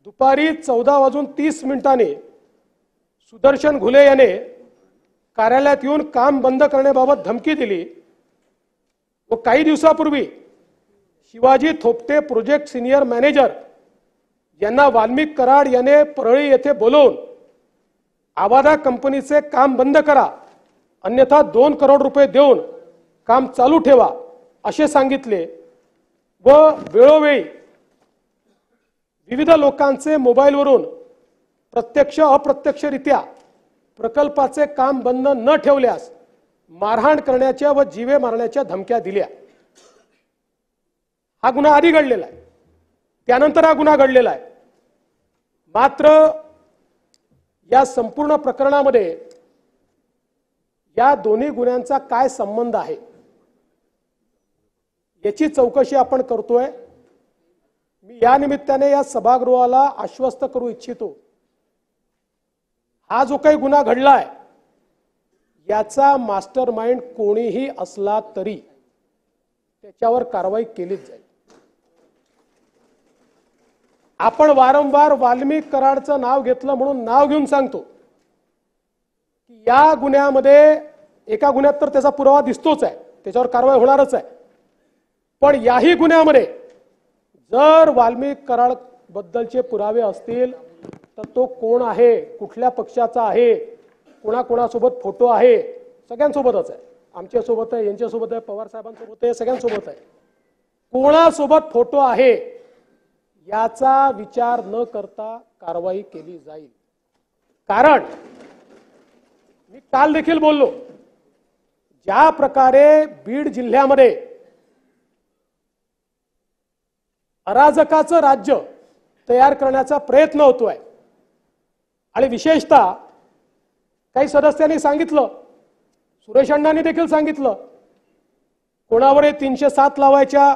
दुपारी 14:30 सुदर्शन घुले याने कार्यालयात येऊन काम बंद करण्याबाबत धमकी दिली व काही दिवसापूर्वी Shivaji Thopte project senior manager यांना वाल्मिक कराड याने परळी येथे बोलवून आवादा कंपनीचे काम बंद करा अन्यथा 2 करोड रुपये देऊन काम चालू ठेवा असे सांगितले व वेळोवेळी विविध लोकांचे मोबाईलवरून प्रत्यक्ष अप्रत्यक्षरित्या प्रकल्पाचे काम बंद न ठेवल्यास मारहाण करण्याच्या व जीवे मारण्याच्या धमक्या दिल्या. हा गुन्हा आधी घडलेला आहे, त्यानंतर हा गुन्हा घडलेला आहे. मात्र या संपूर्ण प्रकरणामध्ये या दोन्ही गुन्ह्यांचा काय संबंध आहे याची चौकशी आपण करतोय. मी या निमित्ताने या सभागृहाला आश्वस्त करू इच्छितो, हा जो काही गुन्हा घडलाय याचा मास्टर माइंड कोणीही असला तरी त्याच्यावर कारवाई केलीच जाईल. आपण वारंवार वाल्मिक कराडचं नाव घेतलं म्हणून नाव घेऊन सांगतो की या गुन्ह्यामध्ये एका गुन्ह्यात तर त्याचा पुरावा दिसतोच आहे, त्याच्यावर कारवाई होणारच आहे. पण याही गुन्ह्यामध्ये जर वाल्मिक कराड बद्दलचे पुरावे असतील तर तो कोण आहे, कुठल्या पक्षाचा आहे, कोणाकोणासोबत फोटो आहे, सगळ्यांसोबतच आहे. आमच्यासोबत आहे, यांच्यासोबत आहे, पवार साहेबांसोबत आहे, सगळ्यांसोबत आहे. कोणासोबत फोटो आहे याचा विचार न करता कारवाई केली जाईल. कारण मी काल देखील बोललो, ज्या प्रकारे बीड जिल्ह्यामध्ये अराजकाचं राज्य तयार करण्याचा प्रयत्न होतोय आणि विशेषतः काही सदस्यांनी सांगितलं, सुरेश अण्णांनी देखील सांगितलं, कोणावरही 307 लावायच्या,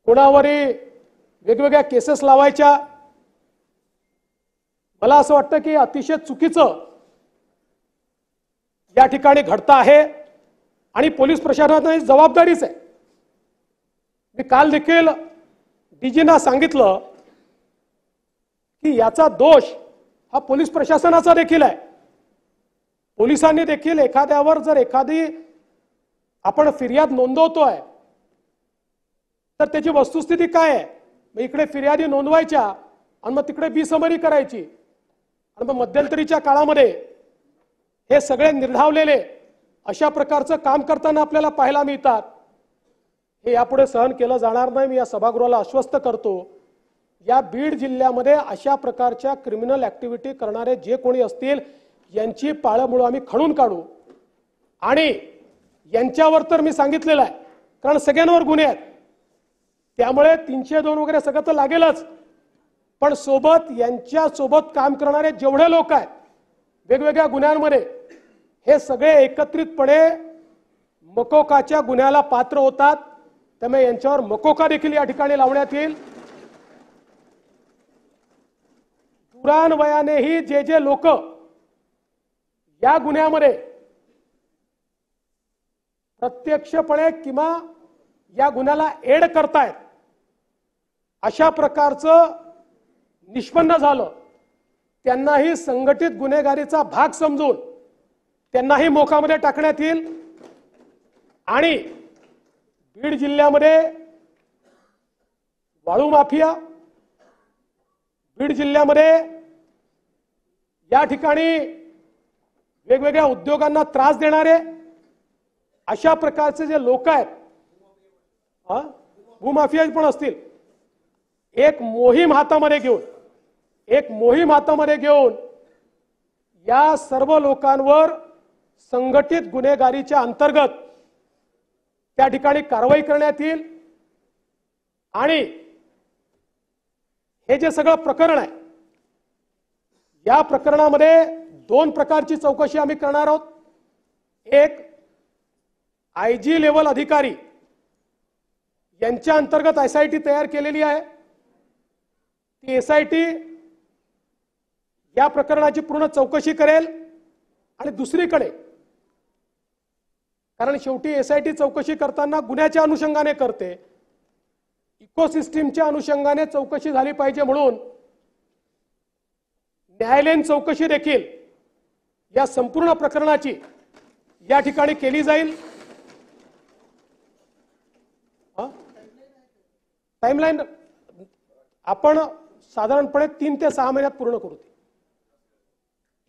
कोणावरही वेगवेगळ्या केसेस लावायच्या. मला असं वाटतं की अतिशय चुकीचं या ठिकाणी घडतं आहे आणि पोलीस प्रशासनाची जबाबदारीच आहे. मी काल देखील डीजींना सांगितलं की याचा दोष हा पोलीस प्रशासनाचा देखील आहे. पोलिसांनी देखील एखाद्यावर जर एखादी आपण फिर्याद नोंदवतोय तर त्याची वस्तुस्थिती काय आहे, मग इकडे फिर्यादी नोंदवायच्या आणि मग तिकडे बेसमरी करायची आणि मग मध्यंतरीच्या काळामध्ये हे सगळे निर्धावलेले अशा प्रकारचं काम करताना आपल्याला पाहायला मिळतात. हे यापुढे सहन केलं जाणार नाही. मी या सभागृहाला आश्वस्त करतो, या बीड जिल्ह्यामध्ये अशा प्रकारच्या क्रिमिनल ऍक्टिव्हिटी करणारे जे कोणी असतील यांची पाळंमुळं आम्ही खणून काढू आणि यांच्यावर तर मी सांगितलेलं आहे, कारण सगळ्यांवर गुन्हे आहेत, त्यामुळे 302 वगैरे सगळं तर लागेलच. पण सोबत यांच्या सोबत काम करणारे जेवढे लोक आहेत वेगवेगळ्या गुन्ह्यांमध्ये, हे सगळे एकत्रितपणे मकोकाच्या गुन्ह्याला पात्र होतात. त्यामुळे यांच्यावर मकोका देखील या ठिकाणी लावण्यात येईल. दुरान्वयानेही जे जे लोक या गुन्ह्यामध्ये प्रत्यक्षपणे किंवा या गुन्ह्याला एड करतायत अशा प्रकारचं निष्पन्न झालं, त्यांनाही संघटित गुन्हेगारीचा भाग समजून त्यांनाही मोकामध्ये टाकण्यात येईल. आणि बीड जिल्ह्यामध्ये वाळू माफिया, बीड जिल्ह्यामध्ये या ठिकाणी वेगवेगळ्या उद्योगांना त्रास देणारे अशा प्रकारचे जे लोक आहेत, भूमाफिया पण असतील, एक मोहीम हातामध्ये घेऊन या सर्व लोकांवर संघटित गुन्हेगारीच्या अंतर्गत त्या ठिकाणी कारवाई करण्यात येईल। आणि हे जे सगळं प्रकरण आहे, या प्रकरणामध्ये दोन प्रकारची चौकशी आम्ही करणार आहोत। एक आयजी लेवल अधिकारी यांच्या अंतर्गत एसआयटी तयार केलेली आहे। ती एसआयटी या प्रकरणाची पूर्ण चौकशी करेल। आणि दुसरीकडे, कारण शेवटी एसआयटी चौकशी करताना गुन्ह्याच्या अनुषंगाने करते, इकोसिस्टीमच्या अनुषंगाने चौकशी झाली पाहिजे, म्हणून न्यायालयीन चौकशी देखील या संपूर्ण प्रकरणाची या ठिकाणी केली जाईल। टाइमलाइन आपण साधारणपणे 3 ते 6 महिन्यात पूर्ण करू,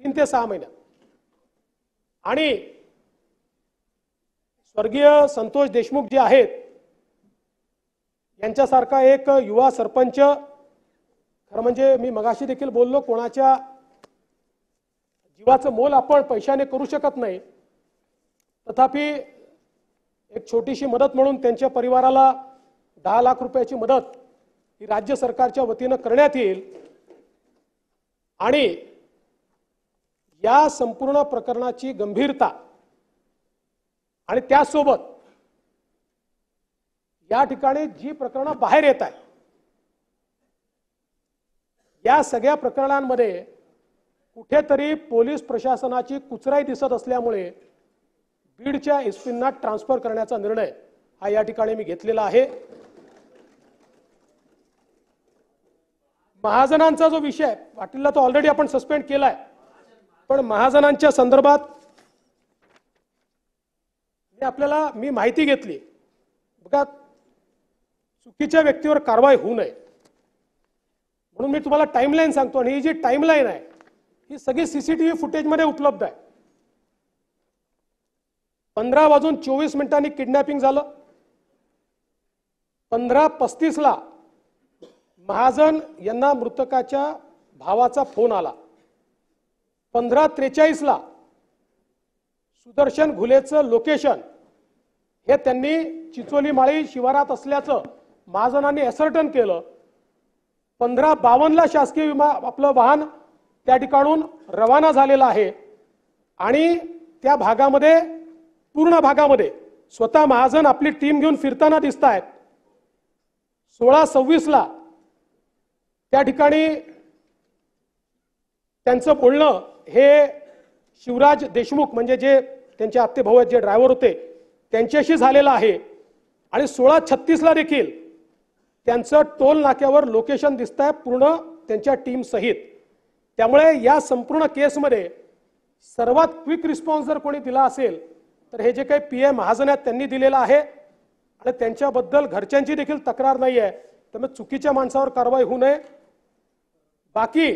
3 ते 6 महिन्यात। आणि स्वर्गीय संतोष देशमुख जे आहेत, यांच्यासारखा एक युवा सरपंच, खरं म्हणजे मी मगाशी देखील बोललो, कोणाच्या जीवाचं मोल आपण पैशाने करू शकत नाही, तथापि एक छोटीशी मदत म्हणून त्यांच्या परिवाराला 10 लाख रुपयाची मदत ही राज्य सरकारच्या वतीने करण्यात येईल। आणि या संपूर्ण प्रकरणाची गंभीरता आणि त्यासोबत या ठिकाणी जी प्रकरणं बाहेर येत आहेत, या सगळ्या प्रकरणांमध्ये कुठेतरी पोलीस प्रशासनाची कुचराई दिसत असल्यामुळे बीडच्या एसपींना ट्रान्सफर करण्याचा निर्णय हा या ठिकाणी मी घेतलेला आहे। महाजनांचा जो विषय आहे, पाटीलला तो ऑलरेडी आपण सस्पेंड केलाय, पण महाजनांच्या संदर्भात मी माहिती घेतली। बघा, चुकीच्या व्यक्तीवर कारवाई होऊ नये म्हणून मी तुम्हाला टाइमलाइन सांगतो। आणि ही जी टाइमलाइन आहे ही सगळी सीसीटीव्ही फुटेजमध्ये उपलब्ध आहे। 15:24 किडनॅपिंग झालं, 15:35 महाजन यांना मृतकाच्या भावाचा फोन आला, 15:43 सुदर्शन घुलेचं लोकेशन हे त्यांनी चिचोली माळी शिवारात असल्याचं महाजनांनी असर्टन केलं। 15:52 शासकीय आपलं वाहन त्या ठिकाणून रवाना झालेलं आहे। आणि त्या भागामध्ये, पूर्ण भागामध्ये स्वतः महाजन आपली टीम घेऊन फिरताना दिसत आहेत। 16:26 त्या ठिकाणी त्यांचं बोलणं हे शिवराज देशमुख, म्हणजे जे त्यांचे आत्ते भाऊ आहेत, जे ड्रायव्हर होते, त्यांच्याशी झालेलं आहे। आणि 16:36 देखील त्यांचं टोल नाक्यावर लोकेशन दिसत आहे, पूर्ण त्यांच्या टीम सहित। त्यामुळे या संपूर्ण केसमध्ये सर्वात क्विक रिस्पॉन्स जर कोणी दिला असेल तर हे जे काही पीएम महाजन आहेत त्यांनी दिलेला आहे। आणि त्यांच्याबद्दल घरच्यांची देखील तक्रार नाही आहे, त्यामुळे चुकीच्या माणसावर कारवाई होऊ नये। बाकी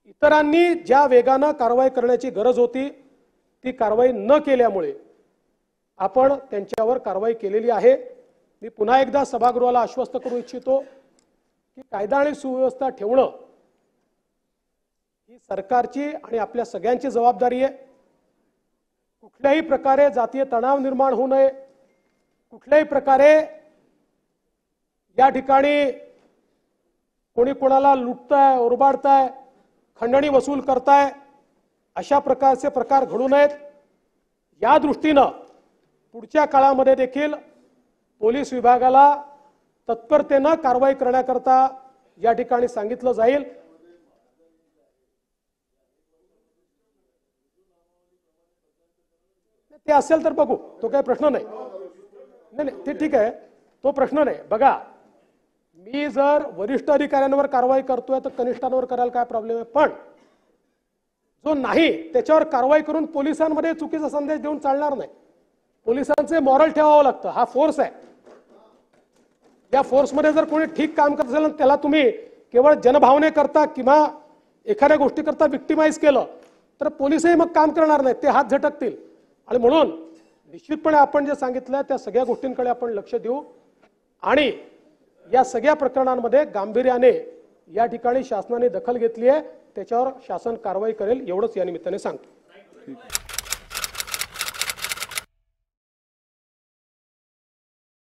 इतरांनी ज्या वेगानं कारवाई करण्याची गरज होती ती कारवाई न केल्यामुळे आपण त्यांच्यावर कारवाई केलेली आहे। मी पुन्हा एकदा सभागृहाला आश्वस्त करू इच्छितो की कायदा आणि सुव्यवस्था ठेवणं ही सरकारची आणि आपल्या सगळ्यांची जबाबदारी आहे। कुठल्याही प्रकारे जातीय तणाव निर्माण होऊ नये, कुठल्याही प्रकारे या ठिकाणी कोणी कोणाला लुटताय, ओरबाडताय, खंडणी वसूल करताय, अशा प्रकारचे प्रकार घडू नयेत। या दृष्टीनं पुढच्या काळामध्ये देखील पोलीस विभागाला तत्परतेने कारवाई करण्याकरता या ठिकाणी सांगितलं जाईल। ते असेल तर बघू, तो काही प्रश्न नाही, नाही ते ठीक आहे, तो प्रश्न नाही। बघा, मी जर वरिष्ठ अधिकाऱ्यांवर कारवाई करतोय तर कनिष्ठांवर करायला काय प्रॉब्लेम आहे, पण जो नाही त्याच्यावर कारवाई करून पोलिसांमध्ये चुकीचा संदेश देऊन चालणार नाही। पोलिसांचे मॉरल ठेवावं लागतं, हा फोर्स आहे। या फोर्समध्ये जर कोणी ठीक काम करत असेल त्याला तुम्ही केवळ जनभावने करता किंवा एखाद्या गोष्टी करता विक्टिमाइज केलं तर पोलिसही मग काम करणार नाहीत, ते हात झटकतील. आणि म्हणून निश्चितपणे आपण जे सांगितलं त्या सगळ्या गोष्टींकडे आपण लक्ष देऊ आणि या सगळ्या प्रकरणांमध्ये गांभीर्याने या ठिकाणी शासनाने दखल घेतली आहे, त्याच्यावर शासन कारवाई करेल एवढंच या निमित्ताने सांगतो.